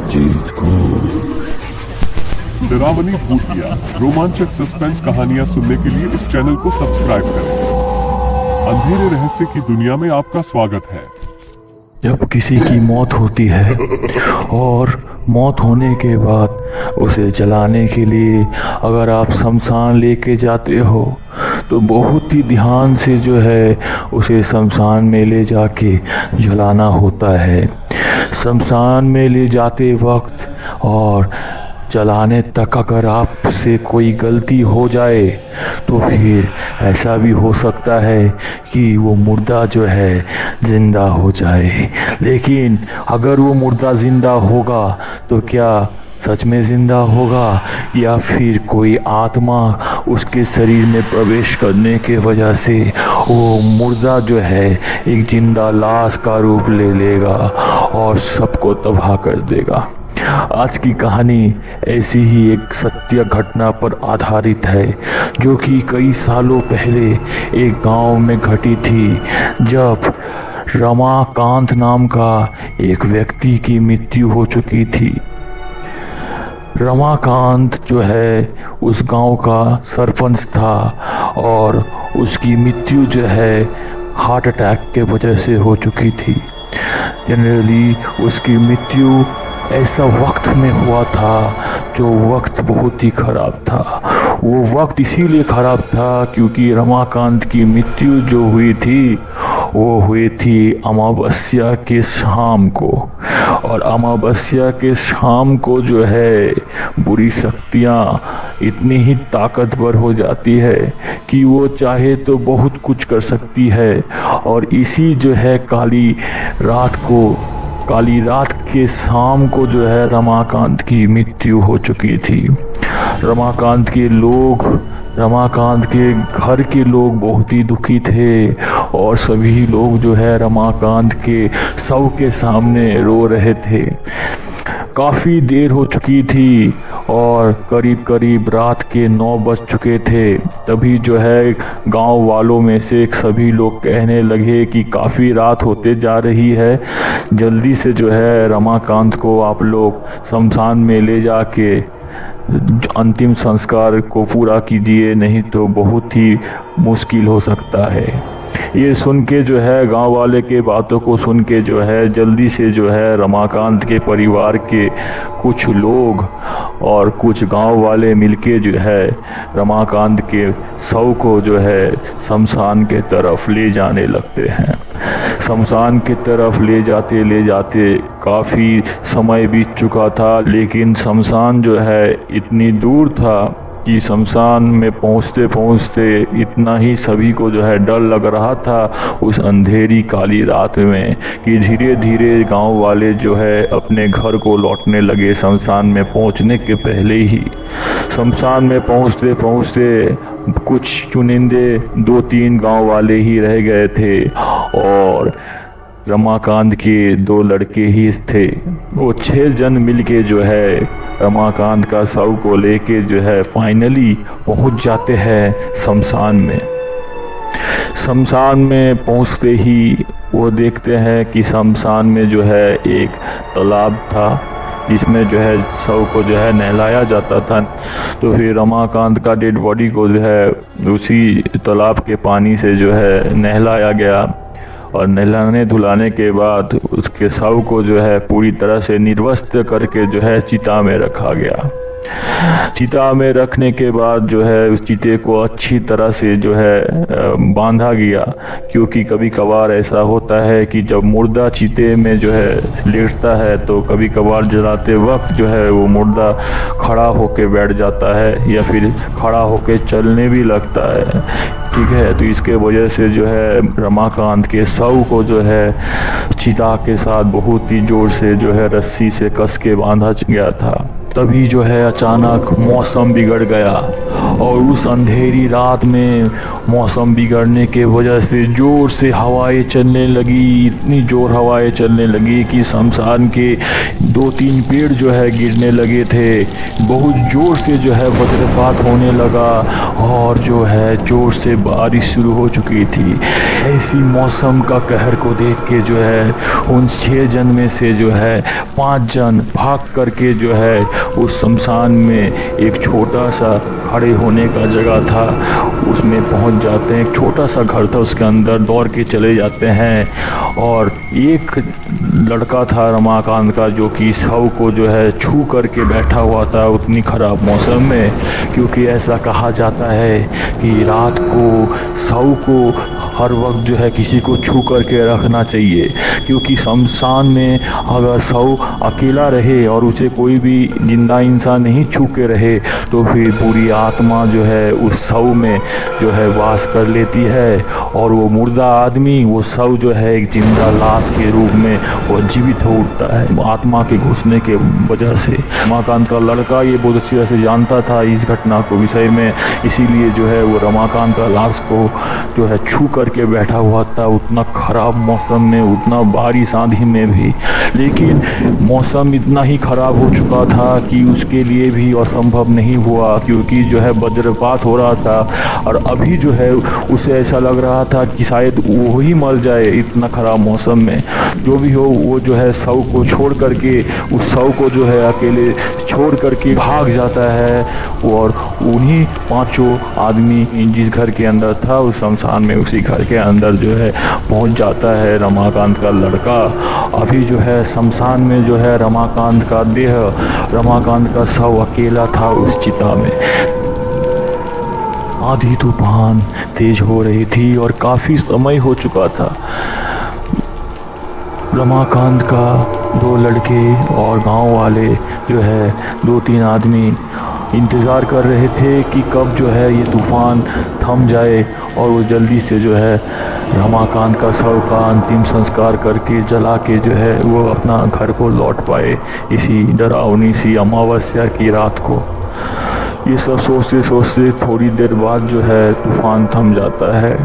जीत को डरावनी भूतिया रोमांचक सस्पेंस कहानियां सुनने के लिए इस चैनल को सब्सक्राइब करें। अंधेरे रहस्य की दुनिया में आपका स्वागत है। जब किसी की मौत होती है और मौत होने के बाद उसे जलाने के लिए अगर आप शमशान लेके जाते हो तो बहुत ही ध्यान से जो है उसे शमशान में ले जाके जलाना होता है। शमशान में ले जाते वक्त और जलाने तक अगर आपसे कोई गलती हो जाए तो फिर ऐसा भी हो सकता है कि वो मुर्दा जो है ज़िंदा हो जाए। लेकिन अगर वो मुर्दा ज़िंदा होगा तो क्या सच में ज़िंदा होगा या फिर कोई आत्मा उसके शरीर में प्रवेश करने के वजह से वो मुर्दा जो है एक जिंदा लाश का रूप ले लेगा और सबको तबाह कर देगा। आज की कहानी ऐसी ही एक सत्य घटना पर आधारित है जो कि कई सालों पहले एक गांव में घटी थी, जब रमाकांत नाम का एक व्यक्ति की मृत्यु हो चुकी थी। रमाकांत जो है उस गांव का सरपंच था और उसकी मृत्यु जो है हार्ट अटैक के वजह से हो चुकी थी। जनरली उसकी मृत्यु ऐसा वक्त में हुआ था जो वक्त बहुत ही ख़राब था। वो वक्त इसीलिए ख़राब था क्योंकि रमाकांत की मृत्यु जो हुई थी वो हुई थी अमावस्या के शाम को, और अमावस्या के शाम को जो है बुरी शक्तियाँ इतनी ही ताकतवर हो जाती है कि वो चाहे तो बहुत कुछ कर सकती है। और इसी जो है काली रात के शाम को जो है रमाकांत की मृत्यु हो चुकी थी। रमाकांत के घर के लोग बहुत ही दुखी थे और सभी लोग जो है रमाकांत के शव के सामने रो रहे थे। काफ़ी देर हो चुकी थी और करीब रात के 9 बज चुके थे। तभी जो है गांव वालों में से सभी लोग कहने लगे कि काफ़ी रात होते जा रही है, जल्दी से जो है रमाकांत को आप लोग शमशान में ले जाके अंतिम संस्कार को पूरा कीजिए, नहीं तो बहुत ही मुश्किल हो सकता है। ये सुन के जो है गांव वाले के बातों को सुन के जो है जल्दी से जो है रमाकांत के परिवार के कुछ लोग और कुछ गांव वाले मिलके जो है रमाकांत के शव को जो है शमशान के तरफ ले जाने लगते हैं। शमशान की तरफ ले जाते काफ़ी समय बीत चुका था, लेकिन शमशान जो है इतनी दूर था कि शमशान में पहुँचते इतना ही सभी को जो है डर लग रहा था उस अंधेरी काली रात में कि धीरे धीरे गांव वाले जो है अपने घर को लौटने लगे। शमशान में पहुंचने के पहले ही शमशान में पहुंचते कुछ चुनिंदे 2-3 गांव वाले ही रह गए थे और रमाकांत के 2 लड़के ही थे। वो 6 जन मिलके जो है रमाकांत का शव को लेके जो है फाइनली पहुंच जाते हैं शमशान में। शमशान में पहुंचते ही वो देखते हैं कि शमशान में जो है एक तालाब था जिसमें जो है शव को जो है नहलाया जाता था। तो फिर रमाकांत का डेड बॉडी को जो है उसी तालाब के पानी से जो है नहलाया गया और नहलाने धुलाने के बाद उसके शव को जो है पूरी तरह से निर्वस्त्र करके जो है चिता में रखा गया। चिता में रखने के बाद जो है उस चिते को अच्छी तरह से जो है बांधा गया, क्योंकि कभी कभार ऐसा होता है कि जब मुर्दा चिते में जो है लेटता है तो कभी कभार जलाते वक्त जो है वो मुर्दा खड़ा होके बैठ जाता है या फिर खड़ा होके चलने भी लगता है। ठीक है, तो इसके वजह से जो है रमाकांत के शव को जो है चिता के साथ बहुत ही जोर से जो है रस्सी से कस के बांधा गया था। तभी जो है अचानक मौसम बिगड़ गया और उस अंधेरी रात में मौसम बिगड़ने के वजह से ज़ोर से हवाएं चलने लगी, इतनी ज़ोर हवाएं चलने लगी कि शमशान के 2-3 पेड़ जो है गिरने लगे थे। बहुत ज़ोर से जो है वज्रपात होने लगा और जो है ज़ोर से बारिश शुरू हो चुकी थी। ऐसी मौसम का कहर को देख के जो है उन 6 जन में से जो है 5 जन भाग करके जो है उस शमशान में एक छोटा सा खड़े होने का जगह था उसमें पहुंच जाते हैं। एक छोटा सा घर था, उसके अंदर दौड़ के चले जाते हैं और एक लड़का था रमाकांत का जो कि शव को जो है छू करके बैठा हुआ था उतनी ख़राब मौसम में, क्योंकि ऐसा कहा जाता है कि रात को शव को हर वक्त जो है किसी को छू करके रखना चाहिए, क्योंकि शमशान में अगर शव अकेला रहे और उसे कोई भी जिंदा इंसान नहीं छू के रहे तो फिर पूरी आत्मा जो है उस शव में जो है वास कर लेती है और वो मुर्दा आदमी वो शव जो है एक जिंदा लाश के रूप में वो जीवित हो उठता है आत्मा के घुसने के वजह से। रमाकांत का लड़का ये बहुत अच्छी तरह से जानता था इस घटना को विषय में, इसीलिए जो है वो रमाकांत का लाश को जो है छू करके बैठा हुआ था उतना ख़राब मौसम में, उतना बारिश आंधी में भी। लेकिन मौसम इतना ही ख़राब हो चुका था कि उसके लिए भी असंभव नहीं हुआ, क्योंकि जो है वज्रपात हो रहा था और अभी जो है उसे ऐसा लग रहा था कि शायद वो ही मर जाए इतना ख़राब मौसम में। जो भी हो वो जो है शव को छोड़ करके उस शव को जो है अकेले छोड़ करके भाग जाता है और उन्हीं 5 आदमी जिस घर के अंदर था उस शमशान में उसी घर के अंदर जो है पहुंच जाता है रमाकांत का लड़का। अभी जो है शमशान में जो है रमाकांत का देह, रमाकांत का शव अकेला था उस चिता में। आंधी तूफान तेज हो रही थी और काफ़ी समय हो चुका था। रमाकांत का 2 लड़के और गांव वाले जो है 2-3 आदमी इंतज़ार कर रहे थे कि कब जो है ये तूफ़ान थम जाए और वो जल्दी से जो है रमाकांत का शव का अंतिम संस्कार करके जला के जो है वो अपना घर को लौट पाए इसी डरावनी सी अमावस्या की रात को। ये सब सोचते सोचते थोड़ी देर बाद जो है तूफ़ान थम जाता है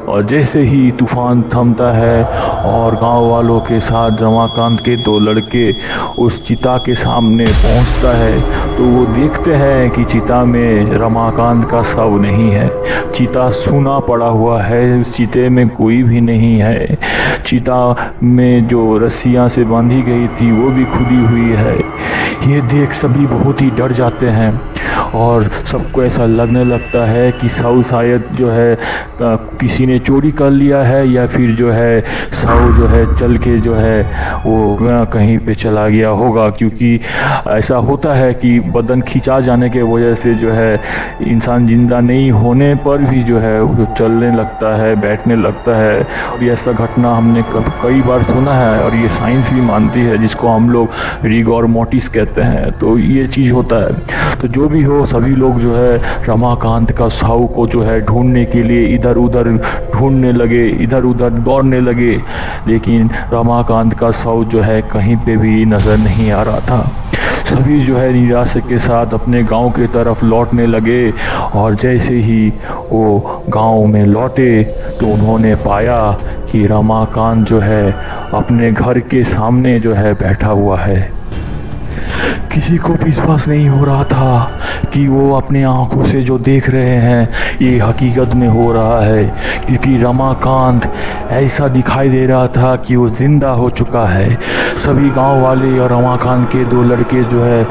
और जैसे ही तूफ़ान थमता है और गांव वालों के साथ रमाकांत के 2 लड़के उस चिता के सामने पहुंचता है तो वो देखते हैं कि चिता में रमाकांत का शव नहीं है। चिता सूना पड़ा हुआ है, उस चिते में कोई भी नहीं है। चिता में जो रस्सियां से बांधी गई थी वो भी खुदी हुई है। ये देख सभी बहुत ही डर जाते हैं और सबको ऐसा लगने लगता है कि शव शायद जो है किसी ने चोरी कर लिया है या फिर जो है शव जो है चल के जो है वो कहीं पे चला गया होगा, क्योंकि ऐसा होता है कि बदन खिंचा जाने के वजह से जो है इंसान जिंदा नहीं होने पर भी जो है वो चलने लगता है, बैठने लगता है। और ऐसा घटना हमने कई बार सुना है और ये साइंस भी मानती है, जिसको हम लोग रिगोर मोर्टिस कहते हैं। तो ये चीज़ होता है। तो जो भी हो सभी लोग जो है रमाकांत का शव को जो है ढूंढने के लिए इधर उधर ढूंढने लगे, इधर उधर दौड़ने लगे, लेकिन रमाकांत का शव जो है कहीं पे भी नज़र नहीं आ रहा था। सभी जो है निराशा के साथ अपने गांव की तरफ लौटने लगे और जैसे ही वो गांव में लौटे तो उन्होंने पाया कि रमाकांत जो है अपने घर के सामने जो है बैठा हुआ है। किसी को विश्वास नहीं हो रहा था कि वो अपने आंखों से जो देख रहे हैं ये हकीकत में हो रहा है, क्योंकि रमाकांत ऐसा दिखाई दे रहा था कि वो ज़िंदा हो चुका है। सभी गांव वाले और रमाकांत के 2 लड़के जो है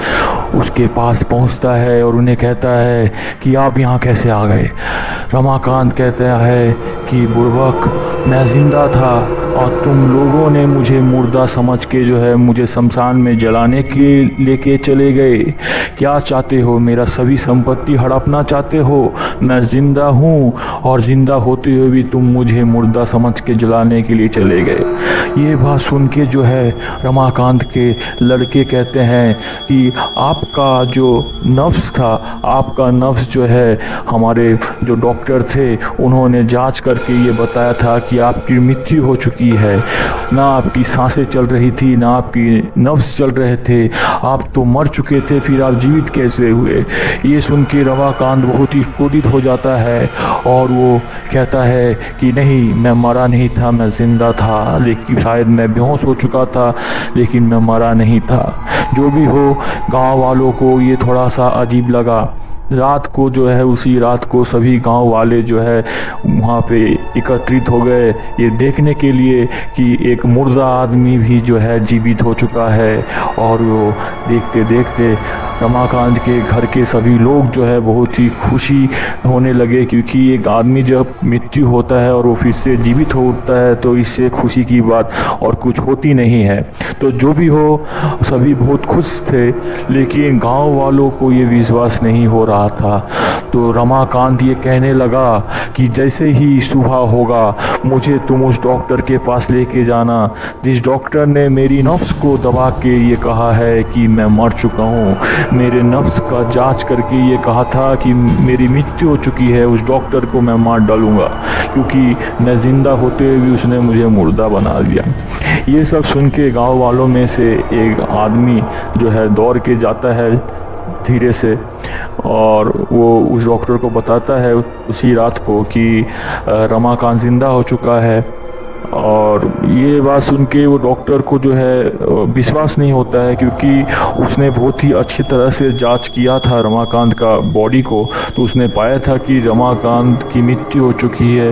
उसके पास पहुंचता है और उन्हें कहता है कि आप यहाँ कैसे आ गए। रमाकांत कहता है कि बुड़बक मैं ज़िंदा था और तुम लोगों ने मुझे मुर्दा समझ के जो है मुझे शमशान में जलाने के लेके चले गए। क्या चाहते हो? मेरा सभी संपत्ति हड़पना चाहते हो? मैं ज़िंदा हूँ और ज़िंदा होते हुए भी तुम मुझे मुर्दा समझ के जलाने के लिए चले गए। ये बात सुन के जो है रमाकांत के लड़के कहते हैं कि आप आपका जो नफ्स था, आपका नफ्स जो है, हमारे जो डॉक्टर थे उन्होंने जांच करके ये बताया था कि आपकी मृत्यु हो चुकी है। ना आपकी सांसें चल रही थी, ना आपकी नफ्स चल रहे थे, आप तो मर चुके थे, फिर आप जीवित कैसे हुए। ये सुन के रमाकांत बहुत ही क्रोधित हो जाता है और वो कहता है कि नहीं, मैं मरा नहीं था, मैं ज़िंदा था, लेकिन शायद मैं बेहोश हो चुका था, लेकिन मैं मरा नहीं था। जो भी हो, गांव वालों को ये थोड़ा सा अजीब लगा। रात को जो है, उसी रात को सभी गांव वाले जो है वहाँ पे एकत्रित हो गए ये देखने के लिए कि एक मुर्दा आदमी भी जो है जीवित हो चुका है। और वो देखते देखते रमाकांत के घर के सभी लोग जो है बहुत ही खुशी होने लगे, क्योंकि एक आदमी जब मृत्यु होता है और वो फिर से जीवित हो उठता है तो इससे खुशी की बात और कुछ होती नहीं है। तो जो भी हो, सभी बहुत खुश थे, लेकिन गांव वालों को ये विश्वास नहीं हो रहा था। तो रमाकांत ये कहने लगा कि जैसे ही सुबह होगा मुझे तुम उस डॉक्टर के पास लेके जाना जिस डॉक्टर ने मेरी नफ्स को दबा के ये कहा है कि मैं मर चुका हूँ, मेरे नफ्स का जांच करके ये कहा था कि मेरी मृत्यु हो चुकी है। उस डॉक्टर को मैं मार डालूंगा, क्योंकि मैं ज़िंदा होते हुए भी उसने मुझे मुर्दा बना दिया। ये सब सुन के गाँव वालों में से एक आदमी जो है दौड़ के जाता है धीरे से, और वो उस डॉक्टर को बताता है उसी रात को कि रमाकांत ज़िंदा हो चुका है। और ये बात सुन के वो डॉक्टर को जो है विश्वास नहीं होता है, क्योंकि उसने बहुत ही अच्छी तरह से जांच किया था रमाकांत का बॉडी को, तो उसने पाया था कि रमाकांत की मृत्यु हो चुकी है।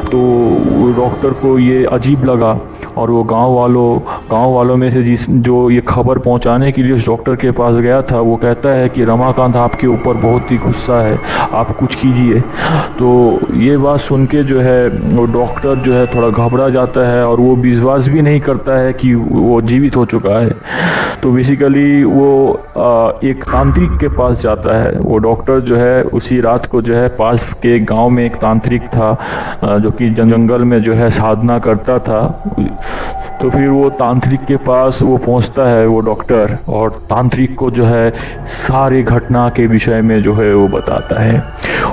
तो डॉक्टर को ये अजीब लगा और वो गांव वालों में से जो ये खबर पहुंचाने के लिए उस डॉक्टर के पास गया था, वो कहता है कि रमाकांत आपके ऊपर बहुत ही गुस्सा है, आप कुछ कीजिए। तो ये बात सुन के जो है वो डॉक्टर जो है थोड़ा घबरा जाता है और वो विश्वास भी नहीं करता है कि वो जीवित हो चुका है। तो बेसिकली वो एक तांत्रिक के पास जाता है। वो डॉक्टर जो है उसी रात को जो है पास के गांव में एक तांत्रिक था जो कि जंगल में जो है साधना करता था। तो फिर वो तांत्रिक के पास वो पहुंचता है वो डॉक्टर, और तांत्रिक को जो है सारे घटना के विषय में जो है वो बताता है।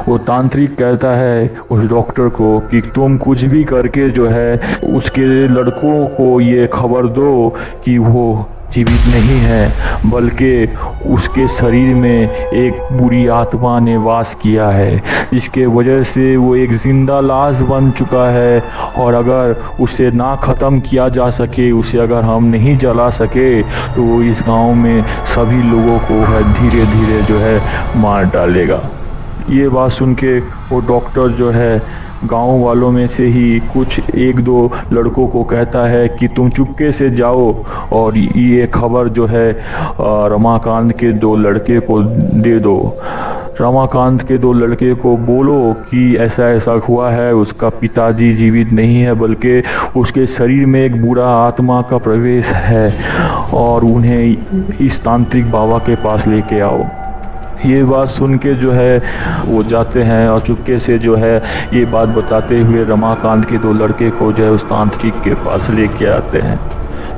वो तांत्रिक कहता है उस डॉक्टर को कि तुम कुछ भी करके जो है उसके लड़कों को ये खबर दो कि वो जीवित नहीं है, बल्कि उसके शरीर में एक बुरी आत्मा ने वास किया है, जिसके वजह से वो एक जिंदा लाश बन चुका है। और अगर उसे ना ख़त्म किया जा सके, उसे अगर हम नहीं जला सके, तो वो इस गांव में सभी लोगों को है धीरे धीरे जो है मार डालेगा। ये बात सुन के वो डॉक्टर जो है गांव वालों में से ही कुछ एक दो लड़कों को कहता है कि तुम चुपके से जाओ और ये खबर जो है रमाकांत के दो लड़के को दे दो। रमाकांत के दो लड़के को बोलो कि ऐसा ऐसा हुआ है, उसका पिताजी जीवित नहीं है, बल्कि उसके शरीर में एक बुरा आत्मा का प्रवेश है, और उन्हें इस तांत्रिक बाबा के पास लेके आओ। ये बात सुन के जो है वो जाते हैं और चुपके से जो है ये बात बताते हुए रमाकांत के दो लड़के को जो है उस तांत्रिक के पास लेके आते हैं।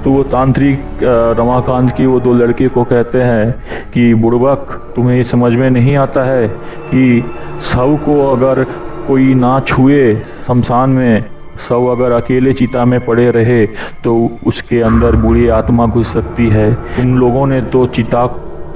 तो वो तांत्रिक रमाकांत के वो दो लड़के को कहते हैं कि बुड़बक, तुम्हें ये समझ में नहीं आता है कि शव को अगर कोई ना छुए, शमशान में शव अगर अकेले चिता में पड़े रहे तो उसके अंदर बुरी आत्मा घुस सकती है। तुम लोगों ने तो चिता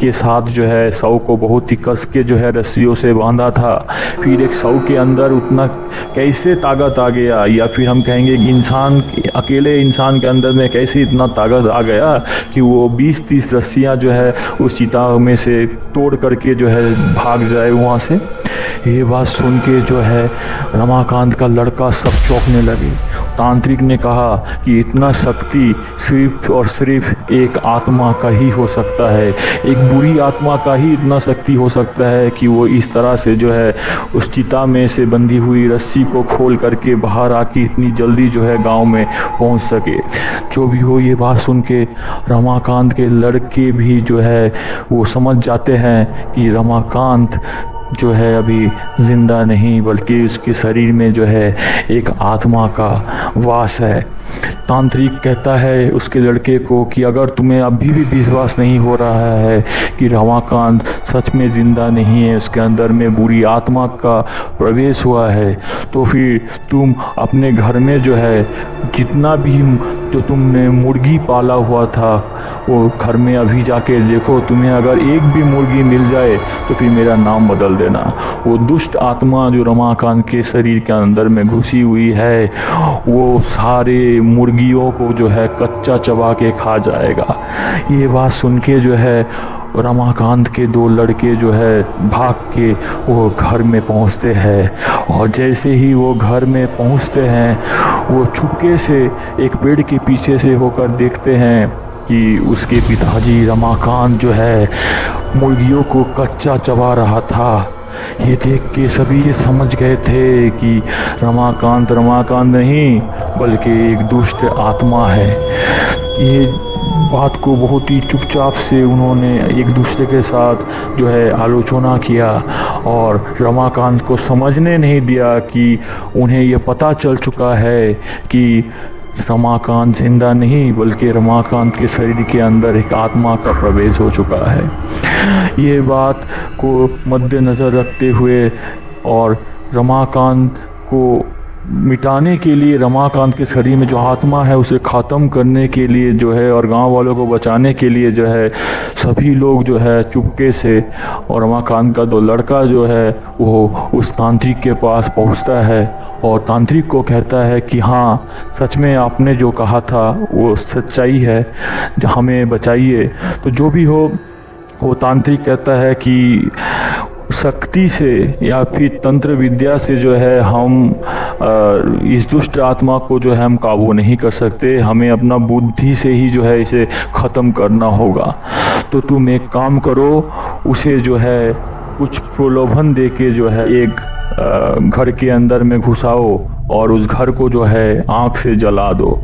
के साथ जो है शव को बहुत ही कस के जो है रस्सियों से बांधा था, फिर एक शव के अंदर उतना कैसे ताकत आ गया, या फिर हम कहेंगे इंसान, अकेले इंसान के अंदर में कैसे इतना ताकत आ गया कि वो 20-30 रस्सियाँ जो है उस चिता में से तोड़ करके जो है भाग जाए वहाँ से। ये बात सुन के जो है रमाकांत का लड़का सब चौंकने लगे। तांत्रिक ने कहा कि इतना शक्ति सिर्फ और सिर्फ एक आत्मा का ही हो सकता है, एक बुरी आत्मा का ही इतना शक्ति हो सकता है कि वो इस तरह से जो है उस चिता में से बंधी हुई रस्सी को खोल करके बाहर आके इतनी जल्दी जो है गांव में पहुंच सके। जो भी हो, ये बात सुन के रमाकांत के लड़के भी जो है वो समझ जाते हैं कि रमाकांत जो है अभी ज़िंदा नहीं, बल्कि उसके शरीर में जो है एक आत्मा का वास है। तांत्रिक कहता है उसके लड़के को कि अगर तुम्हें अभी भी विश्वास नहीं हो रहा है कि रमाकांत सच में ज़िंदा नहीं है, उसके अंदर में बुरी आत्मा का प्रवेश हुआ है, तो फिर तुम अपने घर में जो है जितना भी जो तुमने मुर्गी पाला हुआ था वो घर में अभी जाके देखो, तुम्हें अगर एक भी मुर्गी मिल जाए तो फिर मेरा नाम बदल देना। वो दुष्ट आत्मा जो रमाकांत के शरीर के अंदर में घुसी हुई है वो सारे मुर्गियों को जो है कच्चा चबा के खा जाएगा। ये बात सुन के जो है रमाकांत के दो लड़के जो है भाग के वो घर में पहुंचते हैं, और जैसे ही वो घर में पहुंचते हैं वो चुपके से एक पेड़ के पीछे से होकर देखते हैं कि उसके पिताजी रमाकांत जो है मुर्गियों को कच्चा चबा रहा था। ये देख के सभी ये समझ गए थे कि रमाकांत नहीं बल्कि एक दुष्ट आत्मा है। ये बात को बहुत ही चुपचाप से उन्होंने एक दूसरे के साथ जो है आलोचना किया, और रमाकांत को समझने नहीं दिया कि उन्हें ये पता चल चुका है कि रमाकांत जिंदा नहीं बल्कि रमाकांत के शरीर के अंदर एक आत्मा का प्रवेश हो चुका है। ये बात को मद्देनज़र रखते हुए और रमाकांत को मिटाने के लिए, रमाकांत के शरीर में जो आत्मा है उसे ख़त्म करने के लिए जो है और गांव वालों को बचाने के लिए जो है सभी लोग जो है चुपके से, और रमाकांत का दो लड़का जो है वो उस तांत्रिक के पास पहुंचता है और तांत्रिक को कहता है कि हाँ सच में आपने जो कहा था वो सच्चाई है, हमें बचाइए। तो जो भी हो वो तांत्रिक कहता है कि शक्ति से या फिर तंत्र विद्या से जो है हम इस दुष्ट आत्मा को जो है हम काबू नहीं कर सकते, हमें अपना बुद्धि से ही जो है इसे ख़त्म करना होगा। तो तुम एक काम करो, उसे जो है कुछ प्रलोभन दे के जो है एक घर के अंदर में घुसाओ और उस घर को जो है आँख से जला दो।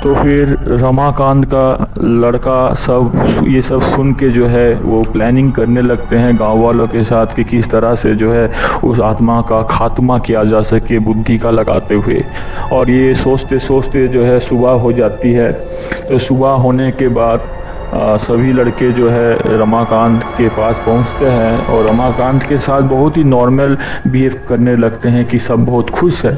तो फिर रमाकांत का लड़का सब ये सब सुन के जो है वो प्लानिंग करने लगते हैं गांव वालों के साथ कि किस तरह से जो है उस आत्मा का खात्मा किया जा सके बुद्धि का लगाते हुए। और ये सोचते सोचते जो है सुबह हो जाती है। तो सुबह होने के बाद सभी लड़के जो है रमाकांत के पास पहुंचते हैं और रमाकांत के साथ बहुत ही नॉर्मल बिहेव करने लगते हैं कि सब बहुत खुश है,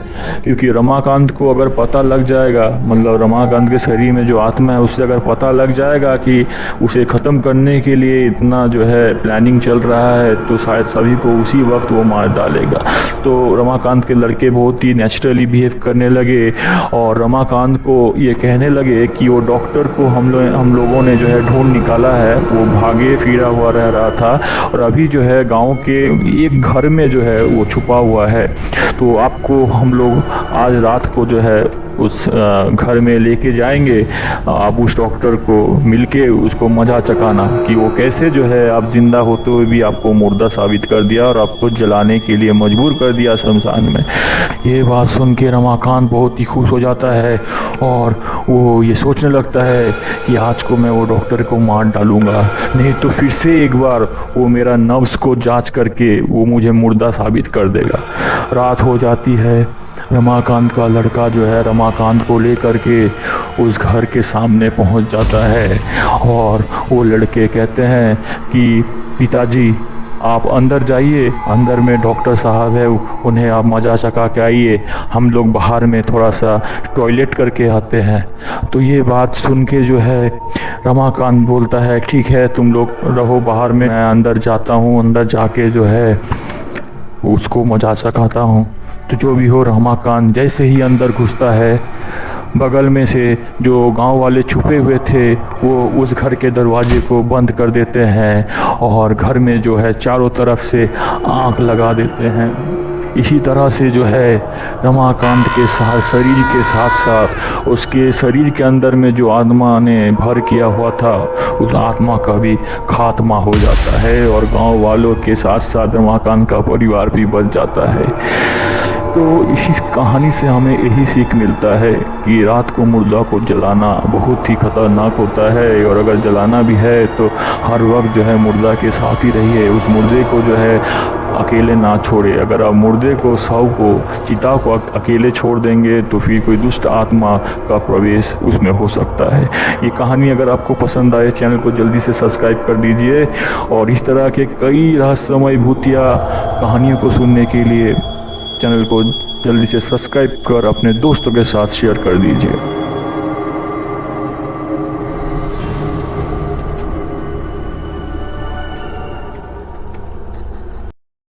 क्योंकि रमाकांत को अगर पता लग जाएगा, मतलब रमाकांत के शरीर में जो आत्मा है उससे अगर पता लग जाएगा कि उसे ख़त्म करने के लिए इतना जो है प्लानिंग चल रहा है, तो शायद सभी को उसी वक्त वो मार डालेगा। तो रमाकांत के लड़के बहुत ही नेचुरली बिहेव करने लगे और रमाकांत को ये कहने लगे कि वो डॉक्टर को हम लोगों ने जो है ढूंढ निकाला है, वो भागे फिरा हुआ रह रहा था और अभी जो है गांव के एक घर में जो है वो छुपा हुआ है। तो आपको हम लोग आज रात को जो है उस घर में लेके जाएंगे, आप उस डॉक्टर को मिलके उसको मजा चखाना कि वो कैसे जो है आप ज़िंदा होते हुए भी आपको मुर्दा साबित कर दिया और आपको जलाने के लिए मजबूर कर दिया शमशान में। ये बात सुन के रमाकांत बहुत ही खुश हो जाता है और वो ये सोचने लगता है कि आज को मैं वो डॉक्टर को मार डालूंगा, नहीं तो फिर से एक बार वो मेरा नफ्स को जांच करके वो मुझे मुर्दा साबित कर देगा। रात हो जाती है। रमाकांत का लड़का जो है रमाकांत को लेकर के उस घर के सामने पहुंच जाता है और वो लड़के कहते हैं कि पिताजी आप अंदर जाइए, अंदर में डॉक्टर साहब है, उन्हें आप मजा चखा के आइए, हम लोग बाहर में थोड़ा सा टॉयलेट करके आते हैं। तो ये बात सुन के जो है रमाकांत बोलता है ठीक है तुम लोग रहो बाहर में, मैं अंदर जाता हूँ, अंदर जाके जो है उसको मजा चखाता हूँ। तो जो भी हो रमाकांत जैसे ही अंदर घुसता है, बगल में से जो गांव वाले छुपे हुए थे वो उस घर के दरवाजे को बंद कर देते हैं और घर में जो है चारों तरफ से आग लगा देते हैं। इसी तरह से जो है रमाकांत के साथ शरीर के साथ साथ उसके शरीर के अंदर में जो आत्मा ने भर किया हुआ था उस आत्मा का भी खात्मा हो जाता है और गांव वालों के साथ साथ रमाकांत का परिवार भी बच जाता है। तो इसी कहानी से हमें यही सीख मिलता है कि रात को मुर्दा को जलाना बहुत ही खतरनाक होता है, और अगर जलाना भी है तो हर वक्त जो है मुर्दा के साथ ही रहिए, उस मुर्दे को जो है अकेले ना छोड़े। अगर आप मुर्दे को, शव को, चिता को अकेले छोड़ देंगे तो फिर कोई दुष्ट आत्मा का प्रवेश उसमें हो सकता है। ये कहानी अगर आपको पसंद आए, चैनल को जल्दी से सब्सक्राइब कर दीजिए, और इस तरह के कई रहस्यमय भूतिया कहानियों को सुनने के लिए चैनल को जल्दी से सब्सक्राइब कर अपने दोस्तों के साथ शेयर कर दीजिए।